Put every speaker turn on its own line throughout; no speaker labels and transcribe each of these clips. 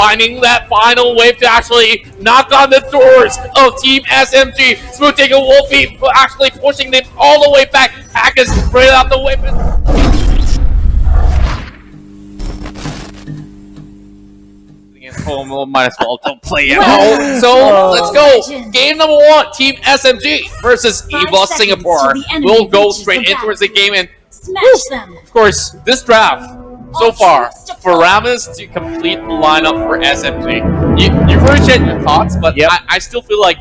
finding that final wave to actually knock on the doors of Team SMG. Smooth Taker will be actually pushing them all the way back. Hackers right out the weapon. Might as well don't play it. So let's go. Game number 1, Team SMG versus Evos Singapore. We'll go straight into the game and of course, this draft so far for Ramis to complete the lineup for SMG. You've already shared your thoughts, but I still feel like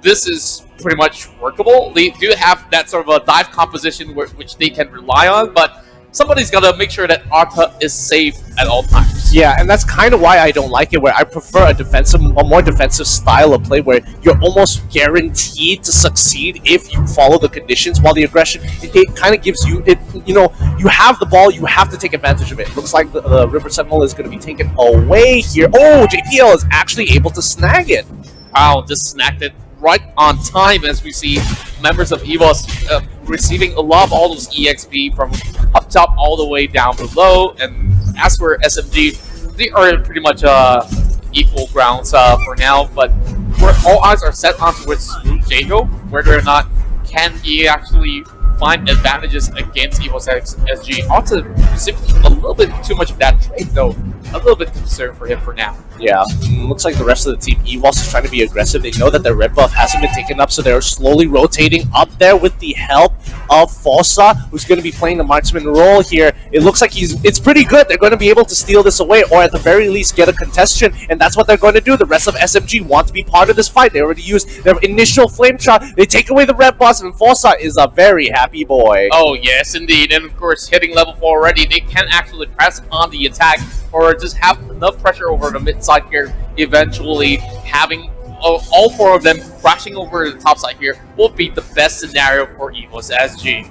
this is pretty much workable. They do have that sort of a dive composition which they can rely on, but somebody's got to make sure that Arta is safe at all times.
Yeah, and that's kind of why I don't like it, where I prefer a more defensive style of play where you're almost guaranteed to succeed if you follow the conditions, while the aggression, it kind of gives you, you have the ball, you have to take advantage of it. Looks like the River Sentinel is going to be taken away here. Oh, JPL is actually able to snag it.
Wow, just snagged it right on time as we see members of Evos receiving a lot of all those EXP from up top all the way down below. And as for SMG, they are pretty much equal grounds for now, but where all eyes are set on towards Jago, whether or not can he actually find advantages against Evos SG. Also, simply a little bit too much of that trade though. A little bit concerned for him for now.
Yeah, looks like the rest of the team, Evos, is trying to be aggressive. They know that their red buff hasn't been taken up, so they're slowly rotating up there with the help of Fossa, who's going to be playing the marksman role here. It looks like it's pretty good. They're going to be able to steal this away, or at the very least get a contestation, and that's what they're going to do. The rest of SMG want to be part of this fight. They already used their initial flame shot. They take away the red buff, and Fossa is a very happy boy.
Oh, yes, indeed. And of course, hitting level 4 already, they can actually press on the attack, or just have enough pressure over the mid side here, eventually having all 4 of them crashing over the top side here will be the best scenario for Evos SG.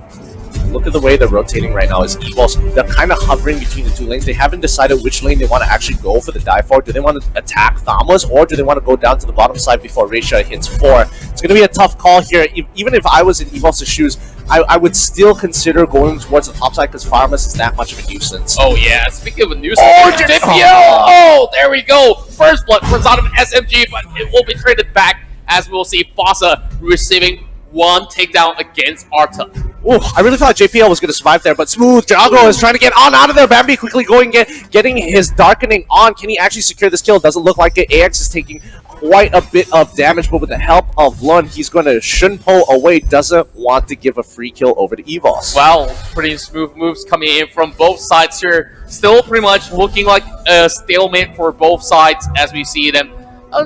Look at the way they're rotating right now. Is Evos, they're kind of hovering between the 2 lanes. They haven't decided which lane they want to actually go for the dive for. Do they want to attack Thamas, or do they want to go down to the bottom side before Reisha hits 4? It's going to be a tough call here. Even if I was in Evos' shoes, I would still consider going towards the top side because Farmus is that much of a nuisance.
Oh yeah, speaking of a nuisance, oh, there we go. First blood for out of SMG, but it will be traded back as we'll see Fossa receiving 1 takedown against Arta.
Ooh, I really thought JPL was going to survive there, but Smooth Jago is trying to get on out of there. Bambi quickly getting his darkening on. Can he actually secure this kill? Doesn't look like it. AX is taking quite a bit of damage, but with the help of Lun, he's going to Shunpo away. Doesn't want to give a free kill over to Evos.
Wow, pretty smooth moves coming in from both sides here. Still pretty much looking like a stalemate for both sides as we see them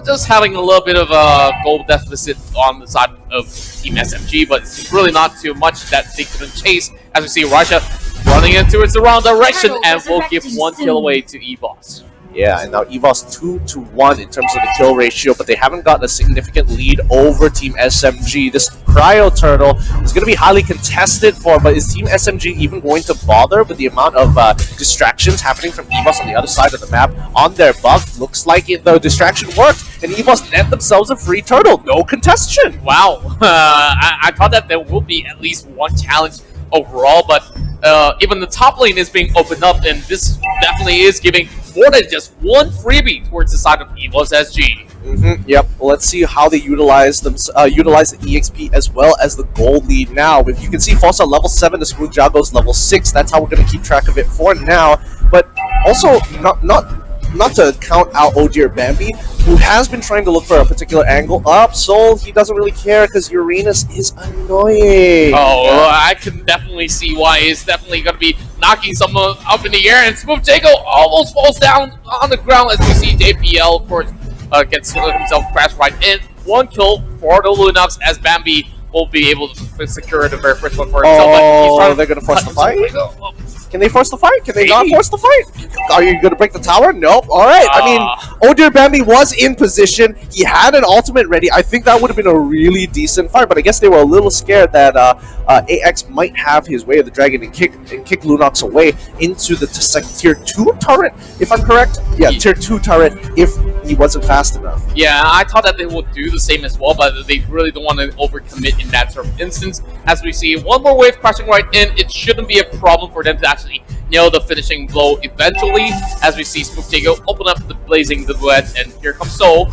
just having a little bit of a goal deficit on the side of Team SMG, but it's really not too much that they couldn't chase as we see Russia running into its the wrong direction and will give 1 kill away to Evos.
Yeah, and now Evos 2-1 in terms of the kill ratio, but they haven't gotten a significant lead over Team SMG. This Cryo Turtle is going to be highly contested for, but is Team SMG even going to bother with the amount of distractions happening from Evos on the other side of the map on their buff? Looks like the distraction worked, and Evos net themselves a free turtle. No contestation.
Wow. I thought that there will be at least 1 challenge overall, but even the top lane is being opened up, and this definitely is giving more than just 1 freebie towards the side of Evos SG.
Yep. Well, let's see how they utilize the EXP as well as the gold lead now. If you can see, Fossa level 7, the Smooth Jago's level 6. That's how we're going to keep track of it for now. But also, not to count out Oh Dear Bambi, who has been trying to look for a particular angle up, so he doesn't really care because Uranus is annoying.
Oh, I can definitely see why he's definitely going to be knocking someone up in the air, and Smooth Jago almost falls down on the ground as we see JPL, of course, gets himself crashed right in. 1 kill for the Lunox as Bambi will be able to secure the very first one for himself.
Oh, they're going to force the fight? Can they force the fight? Can they not force the fight? Are you going to break the tower? Nope. All right. I mean, Oh Dear Bambi was in position. He had an ultimate ready. I think that would have been a really decent fight, but I guess they were a little scared that AX might have his way of the dragon and kick Lunox away into the tier 2 turret, if I'm correct. Yeah, tier 2 turret if he wasn't fast enough.
Yeah, I thought that they would do the same as well, but they really don't want to overcommit in that sort of instance. As we see 1 more wave crashing right in, it shouldn't be a problem for them to actually nail the finishing blow eventually, as we see Smg open up the blazing duet, and here comes Soul.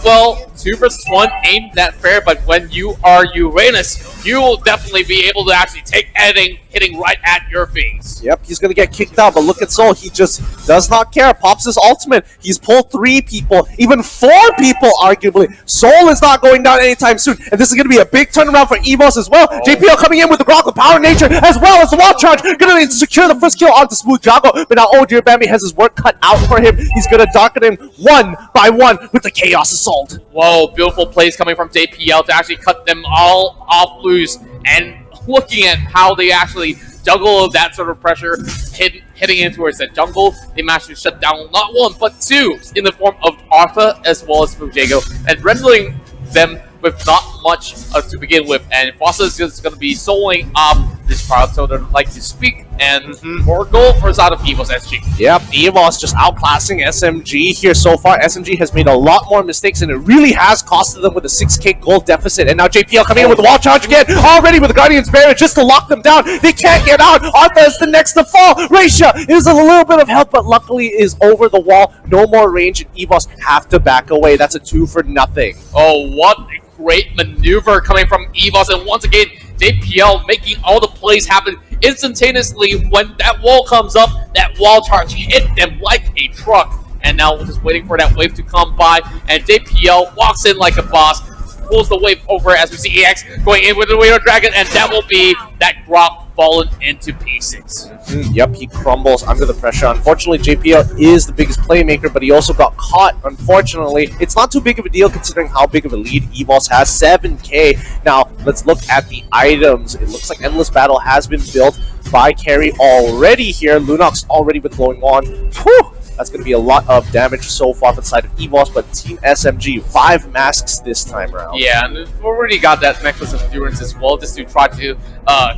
Well, 2 versus 1 ain't that fair, but when you are Uranus, you will definitely be able to actually take anything hitting right at your face.
Yep, he's going to get kicked out, but look at Soul. He just does not care. Pops his ultimate. He's pulled 3 people, even 4 people, arguably. Soul is not going down anytime soon, and this is going to be a big turnaround for Evos as well. JPL coming in with the Grok with Power Nature, as well as the wall charge. Going to secure the first kill onto Smooth Jago, but now Oh Dear Bambi has his work cut out for him. He's going to darken him one by one with the Chaos Assault.
Whoa, beautiful plays coming from JPL to actually cut them all off loose, and looking at how they actually juggle that sort of pressure hitting in towards that jungle, they managed to shut down not 1 but 2 in the form of Artha as well as Smg, and rendering them with not much to begin with. And Fossa is just going to be soloing up this crowd, so they'd like to speak, and more goal for out of Evos SG.
Yep, Evos just outclassing SMG here so far. SMG has made a lot more mistakes, and it really has costed them with a 6k gold deficit. And now JPL coming in with the wall charge again, already with the Guardian's Barrier just to lock them down. They can't get out. Artha is the next to fall. Raisha is a little bit of help, but luckily is over the wall. No more range, and Evos have to back away. That's a 2 for nothing.
Oh, what a great maneuver coming from Evos, and once again, JPL making all the plays happen instantaneously. When that wall comes up, that wall charge hit them like a truck. And now we're just waiting for that wave to come by, and JPL walks in like a boss, pulls the wave over as we see AX going in with the Wave of Dragon, and that will be that Grok fallen into pieces.
Yep, he crumbles under the pressure. Unfortunately, JPL is the biggest playmaker, but he also got caught, unfortunately. It's not too big of a deal considering how big of a lead Evos has, 7k. Now, let's look at the items. It looks like Endless Battle has been built by Karrie already here. Lunox already with Glowing Wand. Whew! That's going to be a lot of damage so far for the side of Evos, but Team SMG, 5 masks this time around.
Yeah, and we've already got that Necklace of Endurance as well, just to try to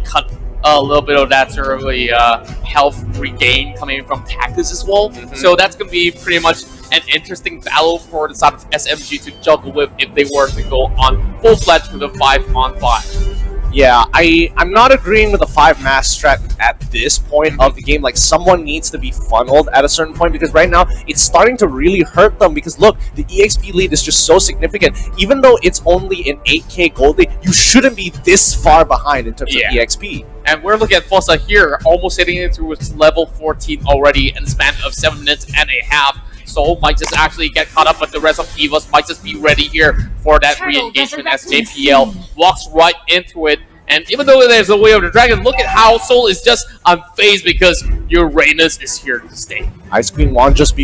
cut a little bit of that sort of health regain coming from Tactics as well. So that's going to be pretty much an interesting battle for the side of SMG to juggle with if they were to go on full-fledged with a 5-on-5.
Yeah, I'm not agreeing with the 5 mass strat at this point of the game. Like, someone needs to be funneled at a certain point, because right now it's starting to really hurt them, because look, the EXP lead is just so significant. Even though it's only an 8k gold lead, you shouldn't be this far behind in terms of EXP.
And we're looking at Fossa here, almost hitting into its level 14 already in the span of 7 minutes and a half. Soul might just actually get caught up, but the rest of Evos might just be ready here for that re-engagement as JPL walks right into it. And even though there's a Way of the Dragon, look at how Soul is just unfazed because Uranus is here to stay.
Ice Queen Wand just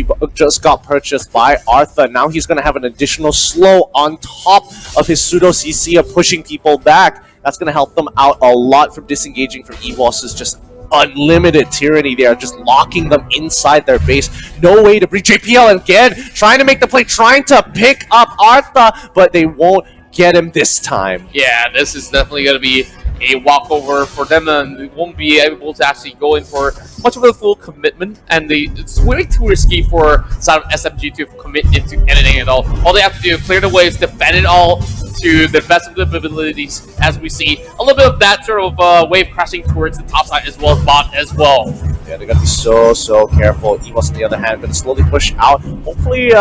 got purchased by Artha. Now he's going to have an additional slow on top of his pseudo CC of pushing people back. That's going to help them out a lot from disengaging from Evos' just unlimited tyranny. They are just locking them inside their base. No way to breach. JPL again trying to make the play, trying to pick up Artha, but they won't get him this time.
Yeah, this is definitely going to be a walkover for them, and they won't be able to actually go in for much of a full commitment, and it's way too risky for side of SMG to commit into anything at all. All they have to do is clear the waves, defend it all to the best of their abilities, as we see a little bit of that sort of wave crashing towards the top side as well as bot as well.
Yeah, they gotta be so careful. Evos, on the other hand, gonna slowly push out. Hopefully,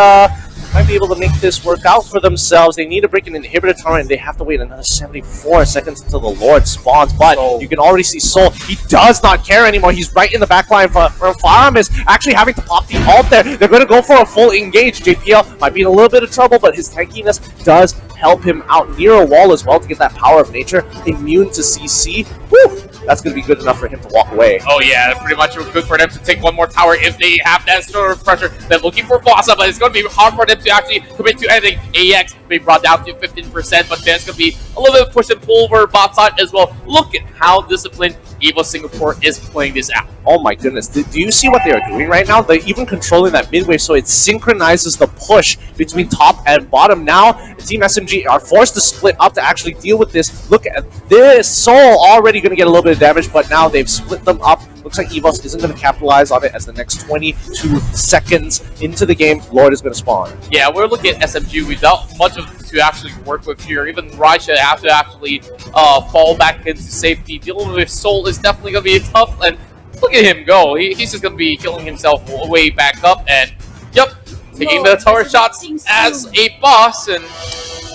might be able to make this work out for themselves. They need to break an inhibitor tower, and they have to wait another 74 seconds until the Lord spawns. But you can already see Soul. He does not care anymore. He's right in the back line. Firearm is actually having to pop the ult there. They're going to go for a full engage. JPL might be in a little bit of trouble, but his tankiness does help him out near a wall as well to get that power of nature. Immune to CC. Woo! That's going to be good enough for him to walk away.
Oh yeah, pretty much good for them to take one more tower if they have that sort of pressure. They're looking for Fossa, but it's going to be hard for them to actually commit to anything. AX be brought down to 15%, but there's going to be a little bit of push and pull over bot side as well. Look at how disciplined Evos Singapore is playing this out.
Oh my goodness. Do you see what they are doing right now? They're even controlling that mid wave, so it synchronizes the push between top and bottom. Now, Team SMG are forced to split up to actually deal with this. Look at this. Soul already going to get a little bit of damage, but now they've split them up. Looks like Evos isn't going to capitalize on it as the next 22 seconds into the game, Lord is going to spawn.
Yeah, we're looking at SMG without much of to actually work with here. Even Raisha have to actually fall back into safety. Dealing with Soul is definitely going to be tough, and look at him go. He's just going to be killing himself way back up. And, yep, taking the tower shots as a boss. And,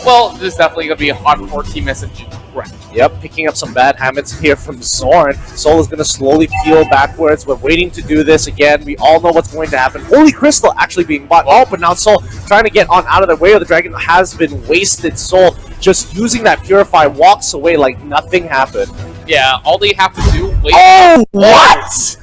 well, this is definitely going to be a hardcore Team SMG. Right.
Yep, picking up some bad habits here from Zorn. Soul is going to slowly peel backwards. We're waiting to do this again. We all know what's going to happen. Holy Crystal actually being bought. Oh, but now Soul trying to get on out of the way of the dragon has been wasted. Soul just using that Purify walks away like nothing happened.
Yeah, all they have to do...
Oh, what?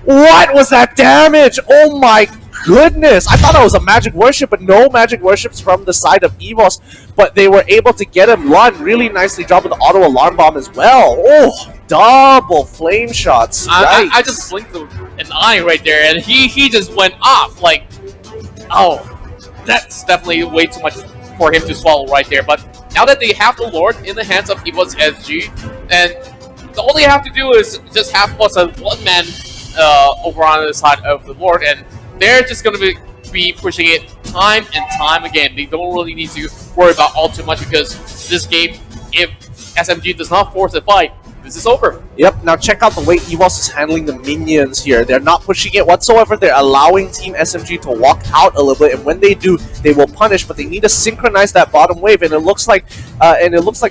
What was that damage? Oh my goodness. I thought it was a magic worship, but no magic worships from the side of Evos. But they were able to get him. Lon really nicely dropping the auto alarm bomb as well. Oh, double flame shots.
I just blinked an eye right there, and he just went off. Like, oh, that's definitely way too much for him to swallow right there. But now that they have the Lord in the hands of Evos SG, and all they have to do is just have Fossa one-man over on the side of the Lord, and they're just going to be pushing it time and time again. They don't really need to worry about all too much, because this game, if SMG does not force a fight, this is over.
Yep, now check out the way Evos is handling the minions here. They're not pushing it whatsoever. They're allowing Team SMG to walk out a little bit, and when they do, they will punish, but they need to synchronize that bottom wave, and it looks like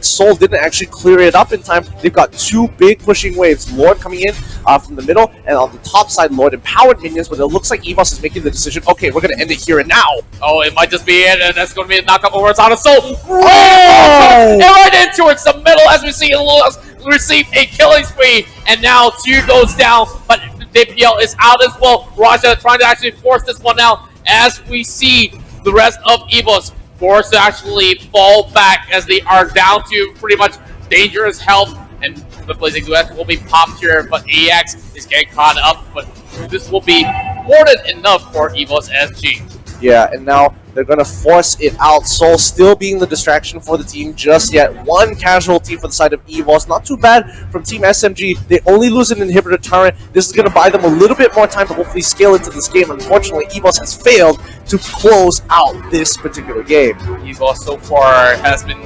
Soul didn't actually clear it up in time. They've got two big pushing waves. Lord coming in from the middle, and on the top side, Lord empowered minions, but it looks like Evos is making the decision, okay, we're going to end it here and now.
Oh, it might just be it, and that's going to be a knockup over on Soul.
Oh!
And right in towards the middle as we see Lewis receive a killing spree, and now 2 goes down, but DPL is out as well. Raja trying to actually force this one out as we see the rest of Evos forced to actually fall back as they are down to pretty much dangerous health, and the Blazing Duet will be popped here, but AX is getting caught up, but this will be more than enough for Evos SG.
Yeah, and now they're going to force it out. Soul still being the distraction for the team just yet. One casualty for the side of Evos. Not too bad from Team SMG. They only lose an inhibitor turret. This is going to buy them a little bit more time to hopefully scale into this game. Unfortunately, Evos has failed to close out this particular game.
Evos so far has been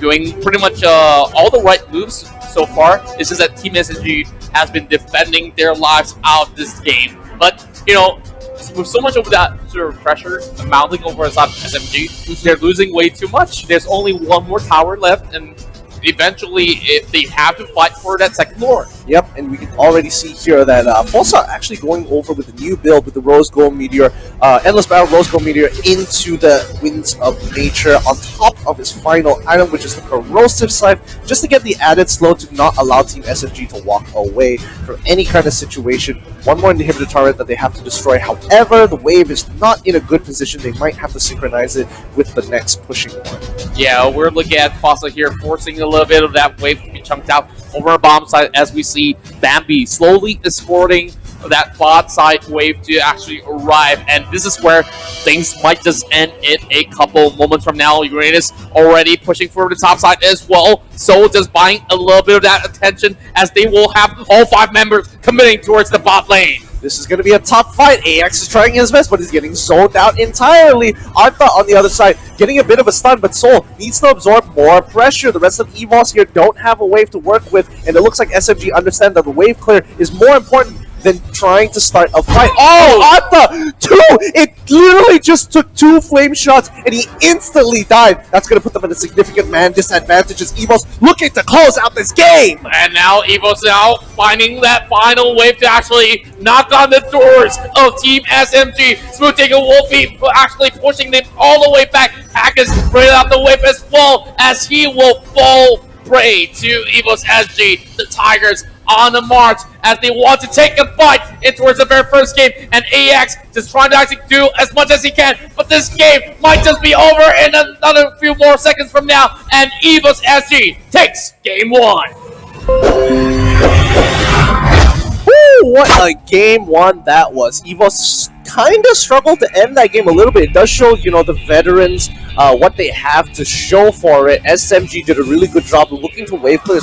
doing pretty much all the right moves so far. It's just that Team SMG has been defending their lives out of this game. But, you know, with so much of that sort of pressure mounting over us on SMG, they're losing way too much. There's only one more tower left, and eventually they have to fight for that second Lord.
Yep, and we can already see here that Fossa actually going over with the new build with the Rose Gold Meteor, Endless Battle Rose Gold Meteor into the Winds of Nature on top of his final item, which is the Corrosive Scythe, just to get the added slow to not allow Team SMG to walk away from any kind of situation. One more inhibitor turret that they have to destroy. However, the wave is not in a good position. They might have to synchronize it with the next pushing one.
Yeah, we're looking at Fossa here forcing a little bit of that wave to be chunked out over a bomb side as we see Bambi slowly escorting that bot side wave to actually arrive, and this is where things might just end in a couple moments from now. Uranus already pushing for the top side as well, so just buying a little bit of that attention as they will have all 5 members committing towards the bot lane.
This is going to be a tough fight. AX is trying his best, but he's getting zoned out entirely. Artha on the other side, getting a bit of a stun, but Soul needs to absorb more pressure. The rest of Evos here don't have a wave to work with, and it looks like SMG understand that the wave clear is more important than trying to start a fight. Oh, Artha! 2! It literally just took 2 flame shots, and he instantly died. That's going to put them at a significant man disadvantage as Evos looking to close out this game.
And now Evos now finding that final wave to actually knock on the doors of Team SMG. Smooth Taker will be actually pushing them all the way back. Hackers bring out the wave as well as he will fall prey to Evos SG. The Tigers on the march as they want to take a fight in towards the very first game, and AX just trying to actually do as much as he can, but this game might just be over in another few more seconds from now, and Evos SG takes game 1.
Woo, what a game 1 that was. Evos kind of struggled to end that game a little bit. It does show, you know, the veterans what they have to show for it. SMG did a really good job of looking to wave clear